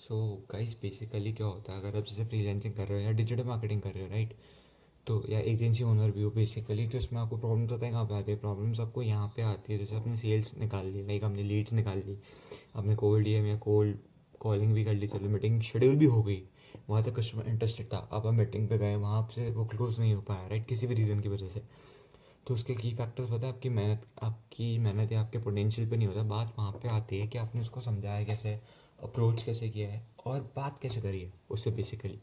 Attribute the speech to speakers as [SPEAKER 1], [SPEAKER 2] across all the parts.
[SPEAKER 1] So guys basically क्या होता है, अगर आप जैसे फ्रीलांसिंग कर रहे हो या डिजिटल मार्केटिंग कर रहे हो राइट, तो या एजेंसी ओनर भी हो बेसिकली, तो इसमें आपको प्रॉब्लम्स होता है कहाँ पे आती है? प्रॉब्लम्स आपको यहाँ पे आती है जैसे आपने सेल्स निकाल ली, लाइक आपने लीड्स निकाल ली, आपने कोल्ड डीएम या कोल्ड कॉलिंग भी कर ली, चलो मीटिंग शेड्यूल भी हो गई, वहाँ तक कस्टमर इंटरेस्टेड था, आप मीटिंग पे गए, वहाँ से वो क्लोज नहीं हो पाया राइट, किसी भी रीज़न की वजह से। तो उसके की फैक्टर्स पता है? आपकी मेहनत या आपके पोटेंशियल पे नहीं होता, बात वहाँ पे आती है कि आपने उसको समझाया कैसे, अप्रोच कैसे किया है और बात कैसे करी है उससे बेसिकली।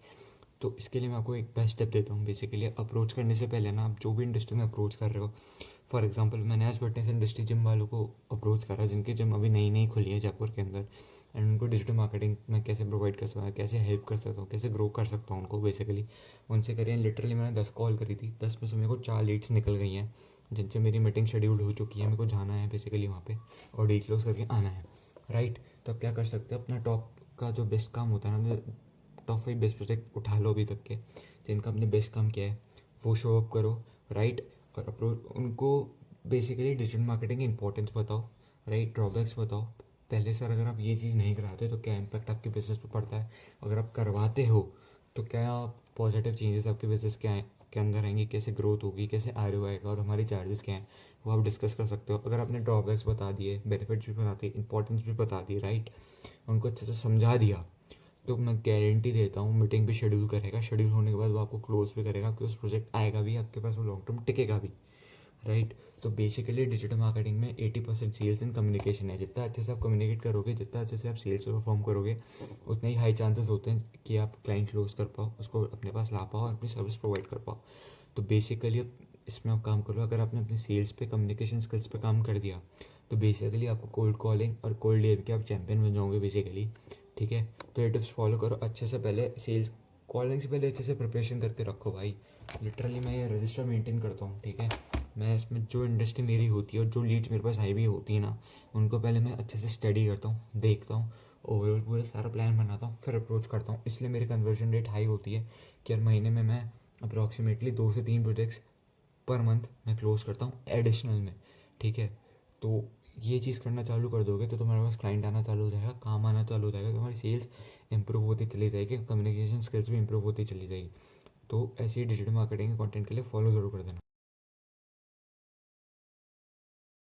[SPEAKER 1] तो इसके लिए मैं आपको एक बेस्ट स्टेप देता हूँ। बेसिकली अप्रोच करने से पहले ना, आप जो भी इंडस्ट्री में अप्रोच कर रहे हो, फॉर एग्जांपल मैंने आज फिटनेस इंडस्ट्री जिम वालों को अप्रोच करा, जिनकी जिम अभी नई नई खुली है जयपुर के अंदर, एंड उनको डिजिटल मार्केटिंग में कैसे प्रोवाइड कर सकता हूँ, कैसे हेल्प कर सकता हूँ, कैसे ग्रो कर सकता हूँ उनको बेसिकली। उनसे करिए, लिटरली मैंने 10 कॉल करी थी, 10 में से मेरे को 4 लीड्स निकल गई हैं, जिनसे मेरी मीटिंग शेड्यूल्ड हो चुकी है, मेरे को जाना है बेसिकली वहाँ पे और डील क्लोज करके आना है राइट। तो आप क्या कर सकते हैं, अपना टॉप का जो बेस्ट काम होता है ना, टॉप 5 बेस्ट प्रोजेक्ट उठा लो अभी तक के, जिनका आपने बेस्ट काम किया है, वो शो अप करो राइट। और अप्रोच उनको, बेसिकली डिजिटल मार्केटिंग की इंपॉर्टेंस बताओ राइट, ड्रॉबैक्स बताओ। पहले सर अगर आप ये चीज़ नहीं कराते तो क्या इम्पैक्ट आपके बिजनेस पे पड़ता है, अगर आप करवाते हो तो क्या पॉजिटिव चेंजेस आपके बिजनेस के अंदर आएंगे, कैसे ग्रोथ होगी, कैसे आर आएगा और हमारी चार्जेस क्या हैं, वो आप डिस्कस कर सकते हो। अगर आपने ड्रॉबैक्स बता दिए, बेनिफिट्स भी बता दिए, इंपॉर्टेंस भी बता दी राइट, उनको अच्छे से समझा दिया, तो मैं गारंटी देता हूँ मीटिंग भी शेड्यूल करेगा, शेड्यूल होने के बाद वो आपको क्लोज भी करेगा, आपके उस प्रोजेक्ट आएगा भी आपके पास, वो लॉन्ग टर्म टिकेगा भी राइट। तो बेसिकली डिजिटल मार्केटिंग में 80% सेल्स एंड कम्युनिकेशन है। जितना अच्छे से आप कम्युनिकेट करोगे, जितना अच्छे से आप सेल्स में परफॉर्म करोगे, उतने ही हाई चांसेस होते हैं कि आप क्लाइंट क्लोज कर पाओ, उसको अपने पास ला पाओ और अपनी सर्विस प्रोवाइड कर पाओ। तो बेसिकली अब इसमें आप काम करो, अगर आपने अपने सेल्स पे, कम्युनिकेशन स्किल्स पे काम कर दिया, तो बेसिकली आपको कोल्ड कॉलिंग और कोल्ड डीएम के आप चैंपियन बन जाओगे बेसिकली। ठीक है, तो ये टिप्स फॉलो करो अच्छे से, पहले सेल्स कॉलिंग से पहले अच्छे से प्रिपरेशन करके रखो भाई। लिटरली मैं ये रजिस्टर मेंटेन करता हूँ, ठीक है। मैं इसमें जो इंडस्ट्री मेरी होती है और जो लीड्स मेरे पास आई भी होती है ना, उनको पहले मैं अच्छे से स्टडी करता हूँ, देखता हूँ, ओवरऑल पूरा सारा प्लान बनाता हूँ, फिर अप्रोच करता हूँ। इसलिए मेरी कन्वर्जन रेट हाई होती है कि हर महीने में मैं अप्रॉक्सीमेटली 2 से 3 प्रोजेक्ट्स पर मंथ मैं क्लोज करता हूँ एडिशनल में। ठीक है, तो ये चीज़ करना चालू कर दोगे तो तुम्हारे पास क्लाइंट आना चालू हो जाएगा, काम आना चालू हो जाएगा, तुम्हारी सेल्स इंप्रूव होती चली जाएगी, कम्युनिकेशन स्किल्स भी इंप्रूव होती चली जाएगी। तो ऐसे ही डिजिटल मार्केटिंग के कंटेंट के लिए फॉलो ज़रूर कर देना।